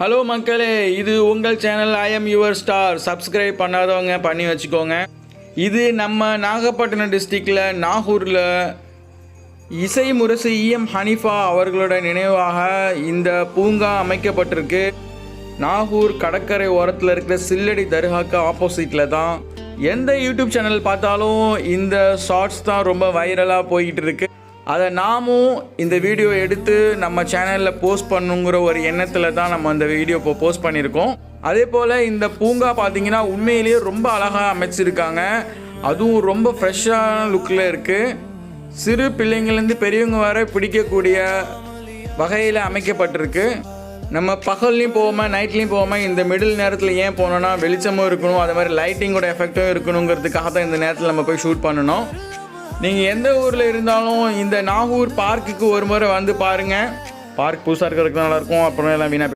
Hello மக்களே, இது உங்கள் channel I am your star. Subscribe பண்ணாதவங்க பண்ணி வச்சுக்கோங்க. இது நம்ம நாகப்பட்டினம் டிஸ்ட்ரிக்டில் நாகூரில் இசை முரசு இஎம் ஹனீஃபா அவர்களோட நினைவாக இந்த பூங்கா அமைக்கப்பட்டிருக்கு. நாகூர் கடற்கரை ஓரத்தில் இருக்கிற சில்லடி தர்காக்கு ஆப்போசிட்டில் தான். எந்த யூடியூப் சேனல் பார்த்தாலும் இந்த ஷார்ட்ஸ் தான் ரொம்ப வைரலாக போய்கிட்டு இருக்கு. அதை நாமும் இந்த வீடியோ எடுத்து நம்ம சேனலில் போஸ்ட் பண்ணுங்கிற ஒரு எண்ணத்தில் தான் நம்ம அந்த வீடியோ இப்போ போஸ்ட் பண்ணியிருக்கோம். அதே போல் இந்த பூங்கா பார்த்திங்கன்னா உண்மையிலேயே ரொம்ப அழகாக அமைச்சிருக்காங்க. அதுவும் ரொம்ப ஃப்ரெஷ்ஷான லுக்கில் இருக்குது. சிறு பிள்ளைங்கள்லேருந்து பெரியவங்க வர பிடிக்கக்கூடிய வகையில் அமைக்கப்பட்டிருக்கு. நம்ம பகல்லையும் போகாமல் நைட்லேயும் போகாமல் இந்த மிடில் நேரத்தில் ஏன் போனோன்னா வெளிச்சமும் இருக்கணும், அது மாதிரி லைட்டிங்கோட எஃபெக்டும் இருக்கணுங்கிறதுக்காக தான் இந்த நேரத்தில் நம்ம போய் ஷூட் பண்ணணும். நீங்கள் எந்த ஊரில் இருந்தாலும் இந்த நாகூர் பார்க்குக்கு ஒரு முறை வந்து பாருங்கள். பார்க் புதுசாக இருக்கிறதுக்கு நல்லாயிருக்கும். அப்புறம் எல்லாம் வீணாக